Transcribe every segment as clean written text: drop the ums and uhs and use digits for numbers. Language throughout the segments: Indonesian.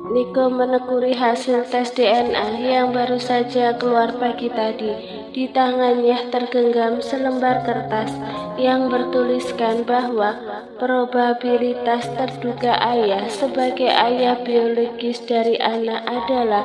Niko menekuni hasil tes DNA yang baru saja keluar pagi tadi. Di tangannya tergenggam selembar kertas yang bertuliskan bahwa probabilitas terduga ayah sebagai ayah biologis dari anak adalah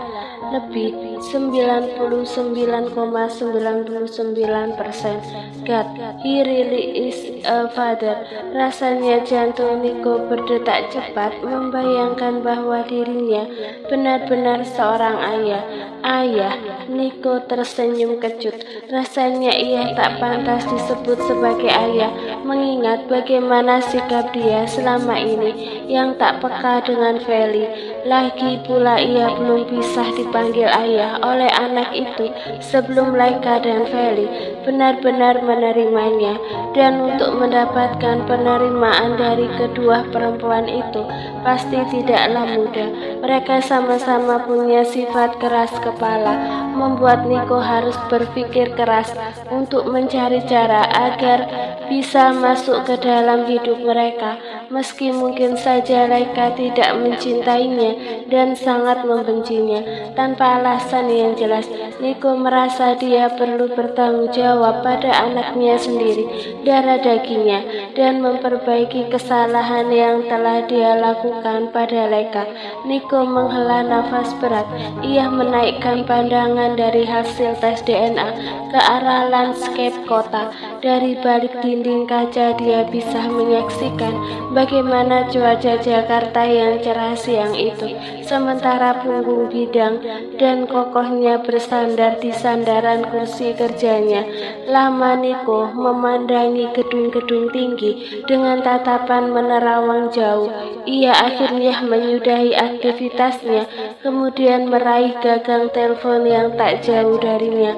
lebih 99,99%. God, he really is a father. Rasanya jantung Niko berdetak cepat membayangkan bahwa dirinya benar-benar seorang ayah. Ayah, Niko tersenyum kecut. Rasanya ia tak pantas disebut sebagai ayah, mengingat bagaimana sikap dia selama ini yang tak peka dengan Feli. Lagi pula ia belum bisa dipanggil ayah oleh anak itu sebelum Laika dan Feli benar-benar menerimanya. Dan untuk mendapatkan penerimaan dari kedua perempuan itu pasti tidaklah mudah. Mereka sama-sama punya sifat keras kepala, membuat Niko harus berpikir keras untuk mencari cara agar bisa masuk ke dalam hidup mereka. Meski mungkin saja Laika tidak mencintainya dan sangat membencinya, tanpa alasan yang jelas, Niko merasa dia perlu bertanggung jawab pada anaknya sendiri, darah dagingnya, dan memperbaiki kesalahan yang telah dia lakukan pada Laika. Niko menghela nafas berat. Ia menaikkan pandangan dari hasil tes DNA ke arah landscape kota. Dari balik dinding kaca dia bisa menyaksikan bagaimana cuaca Jakarta yang cerah siang itu, sementara punggung bidang dan kokohnya bersandar di sandaran kursi kerjanya. Lama Niko memandangi gedung-gedung tinggi dengan tatapan menerawang jauh. Ia akhirnya menyudahi aktivitasnya, kemudian meraih gagang telepon yang tak jauh darinya.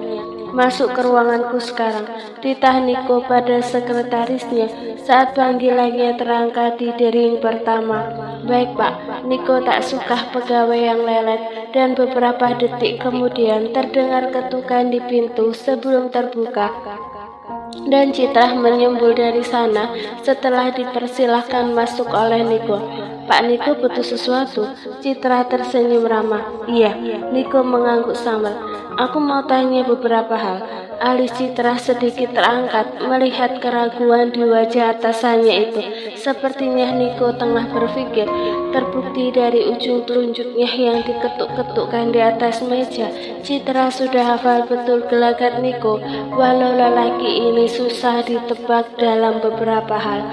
Masuk ke ruanganku sekarang, titah Niko pada sekretarisnya saat panggilannya terangkat di dering pertama. Baik Pak, Niko tak suka pegawai yang lelet, dan beberapa detik kemudian terdengar ketukan di pintu sebelum terbuka. Dan Citra menyembul dari sana setelah dipersilahkan masuk oleh Niko. Pak Niko butuh sesuatu? Citra tersenyum ramah. Iya, Niko mengangguk samar. Aku mau tanya beberapa hal. Alis Citra sedikit terangkat melihat keraguan di wajah atasannya itu. Sepertinya Niko tengah berpikir. Terbukti dari ujung telunjuknya yang diketuk-ketukkan di atas meja, Citra sudah hafal betul gelagat Niko, walau lelaki ini susah ditebak dalam beberapa hal.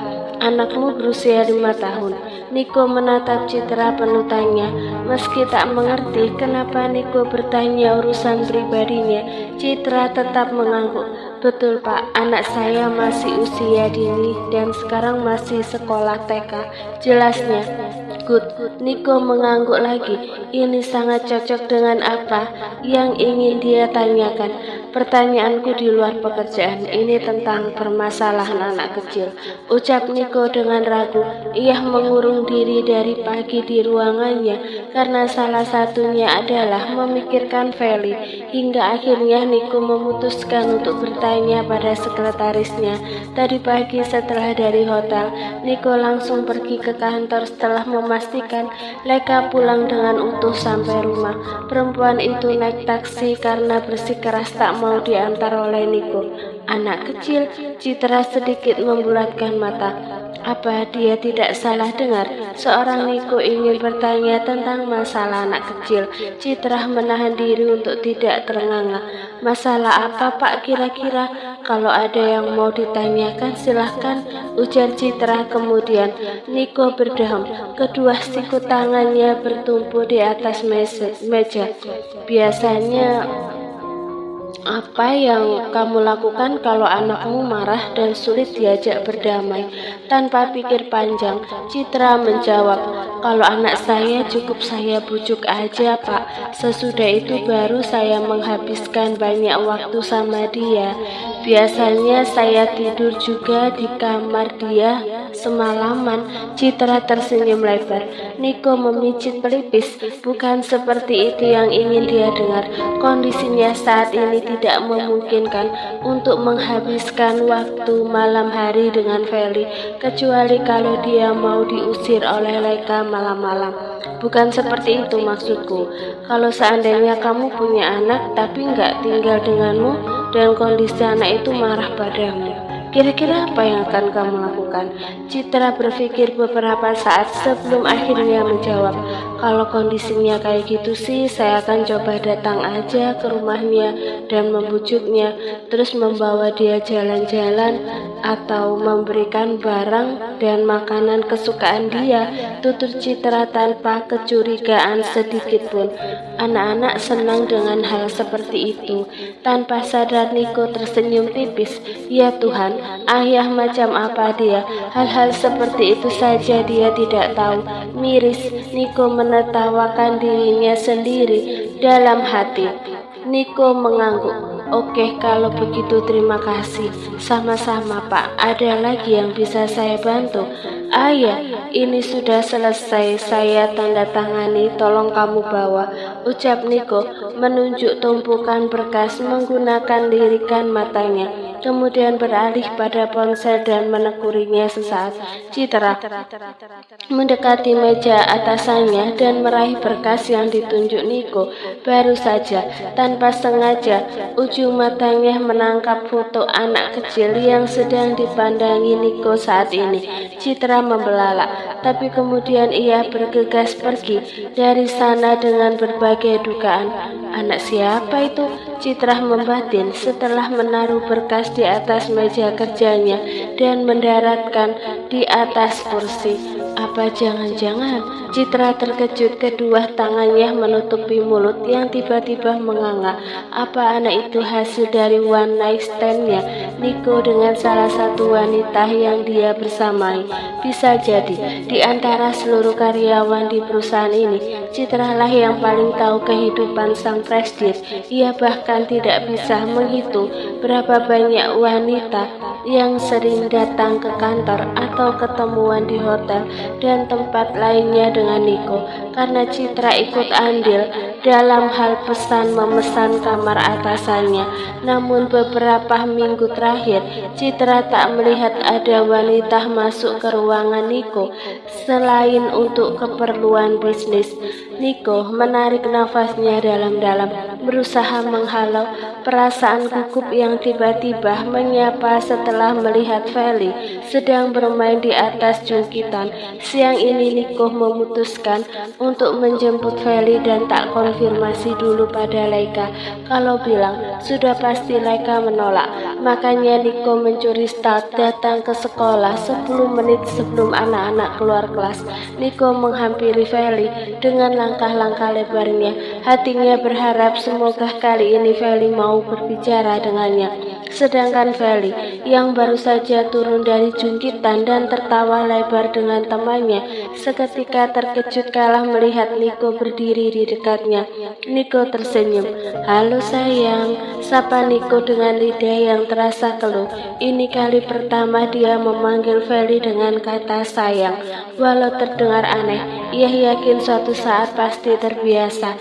Anakmu berusia 5 tahun. Niko menatap Citra penuh tanya. Meski tak mengerti kenapa Niko bertanya urusan pribadinya, Citra tetap mengangguk. Betul Pak, anak saya masih usia dini dan sekarang masih sekolah TK. Jelasnya. Good. Niko mengangguk lagi. Ini sangat cocok dengan apa yang ingin dia tanyakan. Pertanyaanku di luar pekerjaan ini tentang permasalahan anak kecil, ucap Niko dengan ragu. Ia mengurung diri dari pagi di ruangannya karena salah satunya adalah memikirkan Feli. Hingga akhirnya Niko memutuskan untuk bertanya pada sekretarisnya. Tadi pagi setelah dari hotel, Niko langsung pergi ke kantor setelah memastikan Laika pulang dengan utuh sampai rumah. Perempuan itu naik taksi karena bersikeras tak mau diantar oleh Niko. Anak kecil, Citra sedikit membulatkan mata. Apa dia tidak salah dengar? Seorang Niko ingin bertanya tentang masalah anak kecil. Citra menahan diri untuk tidak terengah-engah. Masalah apa Pak kira-kira? Kalau ada yang mau ditanyakan silahkan, ujar Citra kemudian. Niko berdeham. Kedua siku tangannya bertumpu di atas meja. Biasanya apa yang kamu lakukan kalau anakmu marah dan sulit diajak berdamai? Tanpa pikir panjang, Citra menjawab, kalau anak saya cukup saya bujuk aja Pak. Sesudah itu baru saya menghabiskan banyak waktu sama dia. Biasanya saya tidur juga di kamar dia semalaman. Citra tersenyum lebar. Niko memijit pelipis. Bukan seperti itu yang ingin dia dengar. Kondisinya saat ini tidak memungkinkan untuk menghabiskan waktu malam hari dengan Feli, kecuali kalau dia mau diusir oleh Laika malam-malam. Bukan seperti itu maksudku. Kalau seandainya kamu punya anak tapi nggak tinggal denganmu dan kondisi anak itu marah padamu, kira-kira apa yang akan kamu lakukan? Citra berpikir beberapa saat sebelum akhirnya menjawab, kalau kondisinya kayak gitu sih, saya akan coba datang aja ke rumahnya dan membujuknya, terus membawa dia jalan-jalan atau memberikan barang dan makanan kesukaan dia, tutur Citra tanpa kecurigaan sedikit pun. Anak-anak senang dengan hal seperti itu. Tanpa sadar Niko tersenyum tipis. Ya Tuhan, ayah macam apa dia? Hal-hal seperti itu saja dia tidak tahu. Miris, Niko menertawakan dirinya sendiri dalam hati. Niko mengangguk. Oke, kalau begitu terima kasih. Sama-sama Pak, ada lagi yang bisa saya bantu? Ayah, ini sudah selesai, saya tanda tangani, tolong kamu bawa, ucap Niko menunjuk tumpukan berkas menggunakan lirikan matanya. Kemudian beralih pada ponsel dan menekurinya sesaat. Citra mendekati meja atasannya dan meraih berkas yang ditunjuk Niko. Baru saja, tanpa sengaja, ujung matanya menangkap foto anak kecil yang sedang dipandangi Niko saat ini. Citra membelalak, tapi kemudian ia bergegas pergi dari sana dengan berbagai dugaan. Anak siapa itu? Citra membatin setelah menaruh berkas di atas meja kerjanya dan mendaratkan di atas kursi. Apa jangan-jangan? Citra terkejut, kedua tangannya menutupi mulut yang tiba-tiba menganga. Apa anak itu hasil dari one night stand-nya Niko dengan salah satu wanita yang dia bersamai? Bisa jadi, di antara seluruh karyawan di perusahaan ini, Citra lah yang paling tahu kehidupan sang presiden. Ia bahkan tidak bisa menghitung berapa banyak wanita yang sering datang ke kantor atau ketemuan di hotel dan tempat lainnya dengan Niko, karena Citra ikut andil dalam hal pesan memesan kamar atasannya. Namun beberapa minggu terakhir, Citra tak melihat ada wanita masuk ke ruangan Niko selain untuk keperluan bisnis. Niko menarik nafasnya dalam-dalam, berusaha menghalau perasaan gugup yang tiba-tiba menyapa setelah melihat Feli sedang bermain di atas jungkitan. Siang ini Niko memutuskan untuk menjemput Feli dan tak konfirmasi dulu pada Laika. Kalau bilang sudah pasti Laika menolak. Makanya Niko mencuri start datang ke sekolah 10 menit sebelum anak-anak keluar kelas. Niko menghampiri Feli dengan langkah-langkah lebarnya. Hatinya berharap semoga kali ini Feli mau berbicara dengannya. Sedangkan Feli yang baru saja turun dari jungkitan dan tertawa lebar dengan temannya, seketika terkejut kalah melihat Niko berdiri di dekatnya. Niko tersenyum. Halo sayang, sapa Niko dengan lidah yang terasa keluh. Ini kali pertama dia memanggil Feli dengan kata sayang. Walau terdengar aneh, ia yakin suatu saat pasti terbiasa.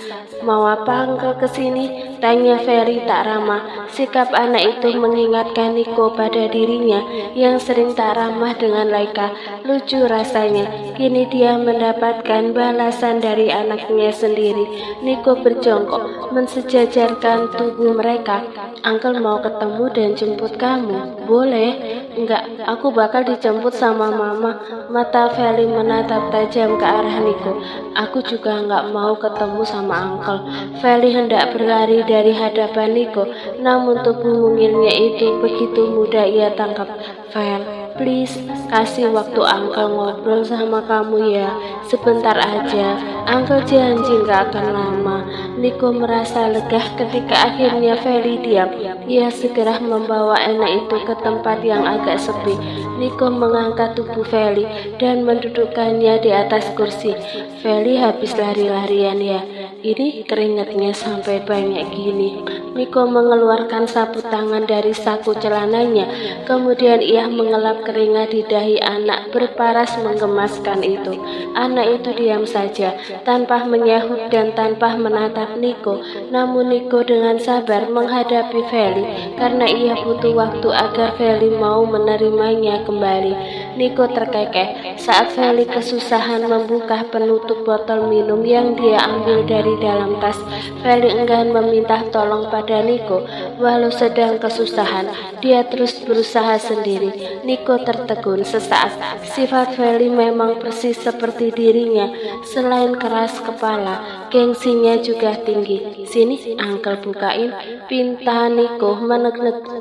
Mau apa engkau kesini? Tanya Feli tak ramah. Sikap anak itu mengingatkan Niko pada dirinya yang sering tak ramah dengan Laika. Lucu rasanya, kini dia mendapatkan balasan dari anaknya sendiri. Niko berjongkok, mensejajarkan tubuh mereka. Uncle mau ketemu dan jemput kamu. Boleh? Enggak, aku bakal dijemput sama mama. Mata Feli menatap tajam ke arah Niko. Aku juga enggak mau ketemu sama Uncle. Feli hendak berlari dari hadapan Niko, namun tubuh mungilnya itu begitu mudah ia tangkap. Fel, please, kasih waktu Uncle ngobrol sama kamu ya, sebentar aja. Uncle janji gak akan lama. Nico merasa lega ketika akhirnya Feli diam. Ia segera membawa anak itu ke tempat yang agak sepi. Nico mengangkat tubuh Feli dan mendudukkannya di atas kursi. Feli habis lari-larian ya. Ini keringatnya sampai banyak gini. Nico mengeluarkan sapu tangan dari saku celananya. Kemudian ia mengelap keringat di dahi anak berparas menggemaskan itu. Anak itu diam saja, tanpa menyahut dan tanpa menatap Nico. Namun Nico dengan sabar menghadapi Feli karena ia butuh waktu agar Feli mau menerimanya kembali. Nico terkekeh saat Feli kesusahan membuka penutup botol minum yang dia ambil dari dalam tas. Feli enggan meminta tolong pada Nico. Walau sedang kesusahan, dia terus berusaha sendiri. Nico tertegun sesaat. Sifat Feli memang persis seperti dirinya. Selain keras kepala, gengsinya juga tinggi. Sini, Uncle bukain. Pinta Nico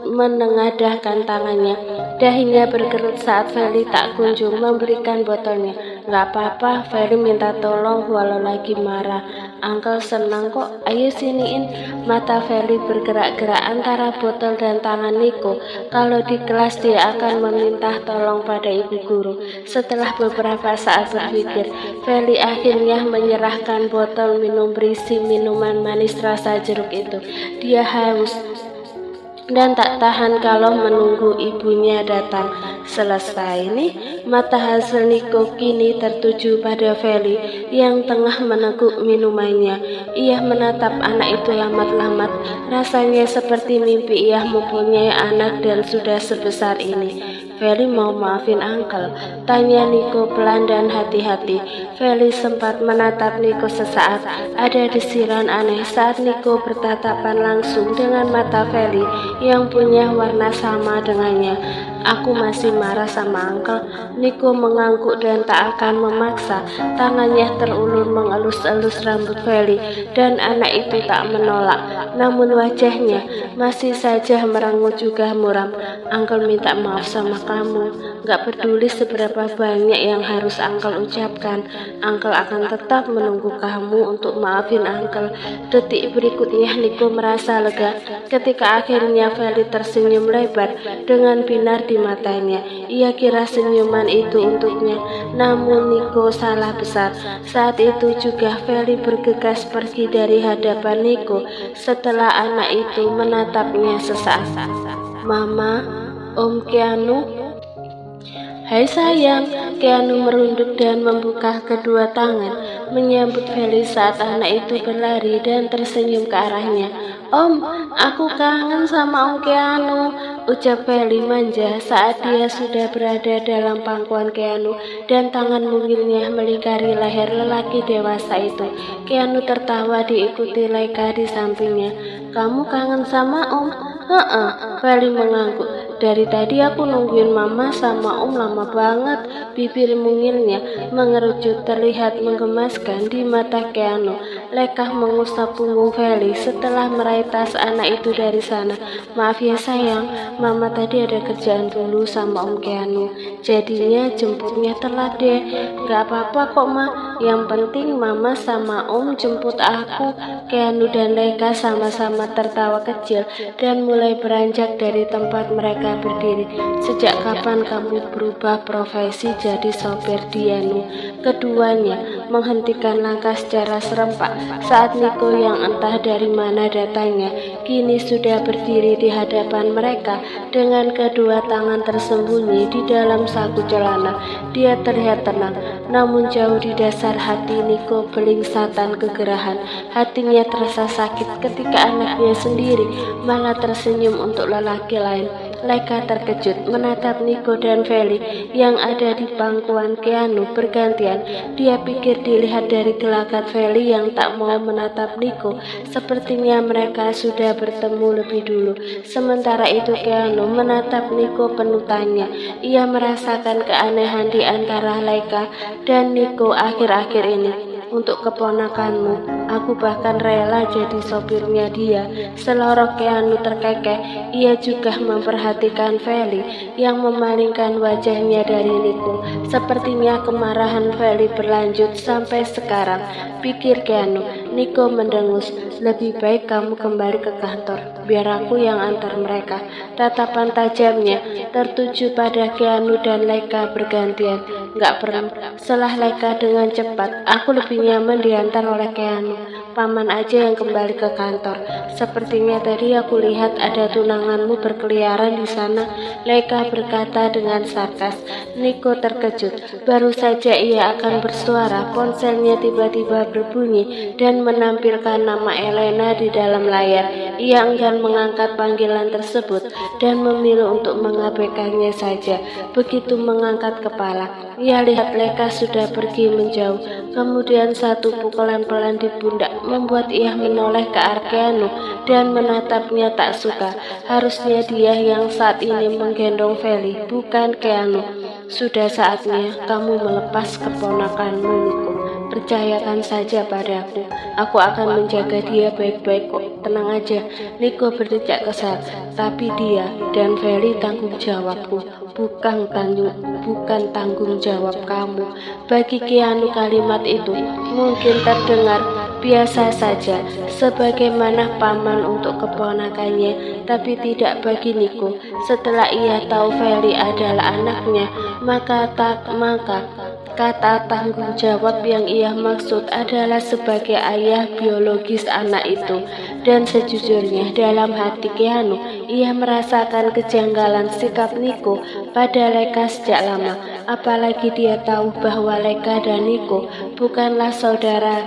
menengadahkan tangannya. Dahinya berkerut saat Feli tak kunjung memberikan botolnya. Gak apa-apa, Feli minta tolong walau lagi marah. Uncle senang kok, ayo siniin. Mata Feli bergerak-gerak antara botol dan tangan Nico. Kalau di kelas dia akan meminta tolong pada ibu guru. Setelah beberapa saat berpikir, Feli akhirnya menyerahkan botol minum berisi minuman manis rasa jeruk itu. Dia haus dan tak tahan kalau menunggu ibunya datang. Selesai nih, mata hasil Nico kini tertuju pada Feli yang tengah meneguk minumannya. Ia menatap anak itu lamat-lamat. Rasanya seperti mimpi ia mempunyai anak dan sudah sebesar ini. Feli mau maafin Uncle? Tanya Nico pelan dan hati-hati. Feli sempat menatap Nico sesaat. Ada desiran aneh saat Nico bertatapan langsung dengan mata Feli yang punya warna sama dengannya. Aku masih marah sama Uncle. Nico mengangguk dan tak akan memaksa. Tangannya terulur mengelus-elus rambut Feli dan anak itu tak menolak. Namun wajahnya masih saja merengut juga muram. Uncle minta maaf sama kamu. Gak peduli seberapa banyak yang harus Uncle ucapkan. Uncle akan tetap menunggu kamu untuk maafin Uncle. Detik berikutnya Nico merasa lega ketika akhirnya Feli tersenyum lebar dengan binar di matanya. Ia kira senyuman itu untuknya, namun Nico salah besar. Saat itu juga Feli bergegas pergi dari hadapan Nico setelah anak itu menatapnya sesaat. Mama, Om Keanu. Hai sayang, Keanu merunduk dan membuka kedua tangan menyambut Feli saat anak itu berlari dan tersenyum ke arahnya. Om, aku kangen sama Om Keanu, ucap Feli manja saat dia sudah berada dalam pangkuan Keanu dan tangan mungilnya melingkari leher lelaki dewasa itu. Keanu tertawa diikuti Laika di sampingnya. Kamu kangen sama Om? Feli mengangguk. Dari tadi aku nungguin Mama sama Om lama banget. Bibir mungilnya mengerucut terlihat menggemaskan di mata Keanu. Lekah mengusap punggung Feli setelah meraih tas anak itu dari sana. Maaf ya sayang, Mama tadi ada kerjaan dulu sama Om Keanu. Jadinya jemputnya telat deh. Gak apa-apa kok Ma, yang penting Mama sama Om jemput aku. Keanu dan Leka sama-sama tertawa kecil dan mulai beranjak dari tempat mereka berdiri. Sejak kapan kamu berubah profesi jadi sopir Dianu? Keduanya menghentikan langkah secara serempak saat Nico yang entah dari mana datangnya kini sudah berdiri di hadapan mereka dengan kedua tangan tersembunyi di dalam saku celana. Dia terlihat tenang, namun jauh di dasar hati Nico belingsatan kegerahan. Hatinya terasa sakit ketika anaknya sendiri malah tersenyum untuk lelaki lain. Laika terkejut menatap Nico dan Feli yang ada di pangkuan Keanu bergantian. Dia pikir dilihat dari gelagat Feli yang tak mau menatap Nico. Sepertinya mereka sudah bertemu lebih dulu. Sementara itu Keanu menatap Nico penuh tanya. Ia merasakan keanehan di antara Laika dan Nico akhir-akhir ini. untuk keponakanmu. Aku bahkan rela jadi sopirnya dia. Selorok Keanu terkekeh, ia juga memperhatikan Feli yang memalingkan wajahnya dari Nico. Sepertinya kemarahan Feli berlanjut sampai sekarang, pikir Keanu. Nico mendengus. Lebih baik kamu kembali ke kantor, biar aku yang antar mereka. Tatapan tajamnya tertuju pada Keanu dan Laika bergantian. Gak perlu, selah Laika dengan cepat. Aku lebih nyaman diantar oleh Keanu. Paman aja yang kembali ke kantor. Sepertinya tadi aku lihat ada tunanganmu berkeliaran di sana, Laika berkata dengan sarkas. Nico terkejut. Baru saja ia akan bersuara, ponselnya tiba-tiba berbunyi dan menampilkan nama Elena di dalam layar. Ia enggan mengangkat panggilan tersebut dan memilih untuk mengabaikannya saja. Begitu mengangkat kepala, ia lihat Laika sudah pergi menjauh. Kemudian satu pukulan pelan di pundak membuat ia menoleh ke arah Keanu dan menatapnya tak suka. Harusnya dia yang saat ini menggendong Feli, bukan Keanu. Sudah saatnya kamu melepas keponakanmu, Nico. Percayakan saja padaku. Aku akan menjaga dia baik-baik kok. Tenang aja. Nico berdecak kesal. Tapi dia dan Feli tanggung jawabku, bukan tanggung jawab kamu. Bagi Keanu kalimat itu mungkin terdengar biasa saja, sebagaimana paman untuk keponakannya, tapi tidak bagi Nico. Setelah ia tahu Feli adalah anaknya, maka kata tanggung jawab yang ia maksud adalah sebagai ayah biologis anak itu. Dan sejujurnya dalam hati Keanu, ia merasakan kejanggalan sikap Nico pada Laika sejak lama. Apalagi dia tahu bahwa Laika dan Nico bukanlah saudara.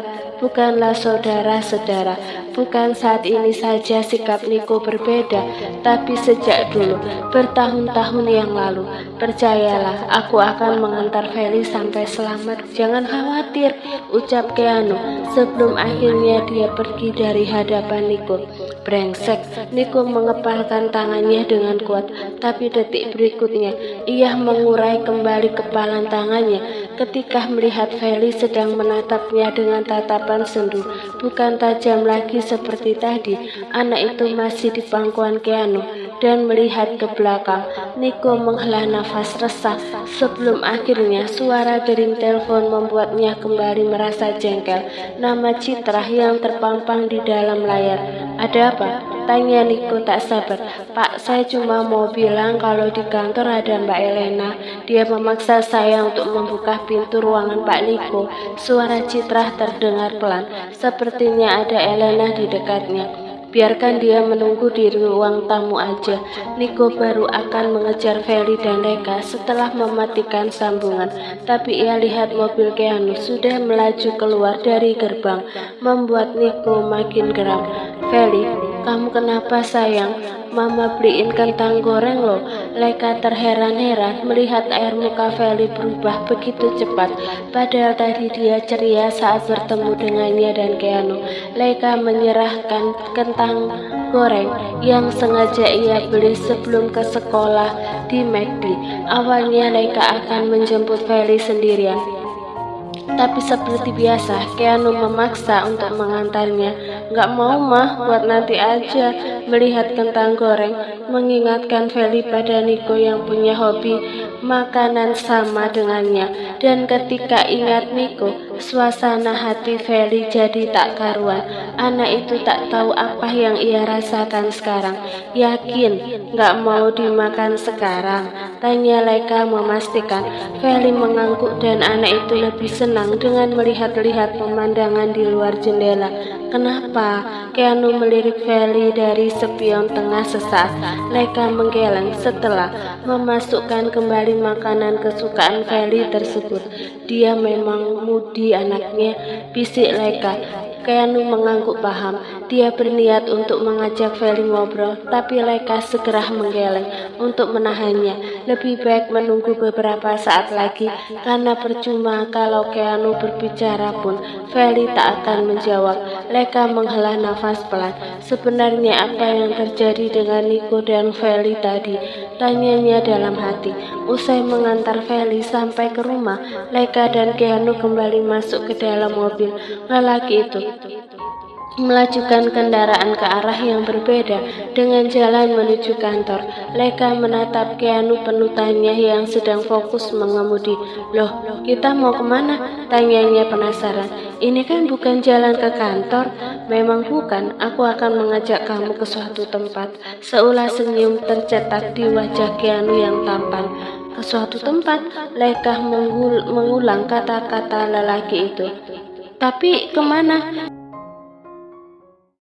Bukan saat ini saja sikap Nico berbeda, tapi sejak dulu, bertahun-tahun yang lalu. Percayalah, aku akan mengantar Feli sampai selamat. Jangan khawatir, ucap Keanu sebelum akhirnya dia pergi dari hadapan Nico. Brengsek, Nico mengepalkan tangannya dengan kuat, tapi detik berikutnya ia mengurai kembali kepalan tangannya ketika melihat Feli sedang menatapnya dengan tatapan sendu, bukan tajam lagi seperti tadi. Anak itu masih di pangkuan Keanu dan melihat ke belakang. Nico menghela nafas resah sebelum akhirnya suara dering telepon membuatnya kembali merasa jengkel. Nama Citra yang terpampang di dalam layar. Ada apa? Tanya Nico tak sabar. Pak, saya cuma mau bilang kalau di kantor ada Mbak Elena. Dia memaksa saya untuk membuka pintu ruangan Pak Nico. Suara Citra terdengar pelan. Sepertinya ada Elena di dekatnya. Biarkan dia menunggu di ruang tamu aja. Nico baru akan mengejar Feli dan Laika setelah mematikan sambungan. Tapi ia lihat mobil Keanu sudah melaju keluar dari gerbang, membuat Nico makin geram. Feli, kamu kenapa sayang? Mama beliin kentang goreng loh. Laika terheran-heran melihat air muka Feli berubah begitu cepat. Padahal tadi dia ceria saat bertemu dengannya dan Keanu. Laika menyerahkan kentang goreng yang sengaja ia beli sebelum ke sekolah di McD. Awalnya Laika akan menjemput Feli sendirian, tapi seperti biasa, Keanu memaksa untuk mengantarnya. Gak mau mah, buat nanti aja. Melihat kentang goreng mengingatkan Feli pada Nico yang punya hobi makanan sama dengannya. Dan ketika ingat Nico, suasana hati Feli jadi tak karuan. Anak itu tak tahu apa yang ia rasakan sekarang. Yakin gak mau dimakan sekarang? Tanya Laika memastikan. Feli mengangguk dan anak itu lebih senang dengan melihat-lihat pemandangan di luar jendela. Kenapa? Keanu melirik Feli dari spion tengah sesaat. Laika menggeleng setelah memasukkan kembali makanan kesukaan Feli tersebut. Dia memang mudi anaknya, bisik Laika. Keanu mengangguk paham. Dia berniat untuk mengajak Feli ngobrol, tapi Laika segera menggeleng untuk menahannya. lebih baik menunggu beberapa saat lagi, karena percuma kalau Keanu berbicara pun, Feli tak akan menjawab. Leka menghela nafas pelan. Sebenarnya apa yang terjadi dengan Nico dan Feli tadi? Tanyanya dalam hati. Usai mengantar Feli sampai ke rumah, Leka dan Keanu kembali masuk ke dalam mobil. Lelaki itu melajukan kendaraan ke arah yang berbeda dengan jalan menuju kantor. Leka menatap Keanu penuh tanya yang sedang fokus mengemudi. Loh, kita mau kemana? Tanyanya penasaran. Ini kan bukan jalan ke kantor. Memang bukan, aku akan mengajak kamu ke suatu tempat. Seulas senyum tercetak di wajah Keanu yang tampan. Ke suatu tempat, Leka mengulang kata-kata lelaki itu. Tapi kemana?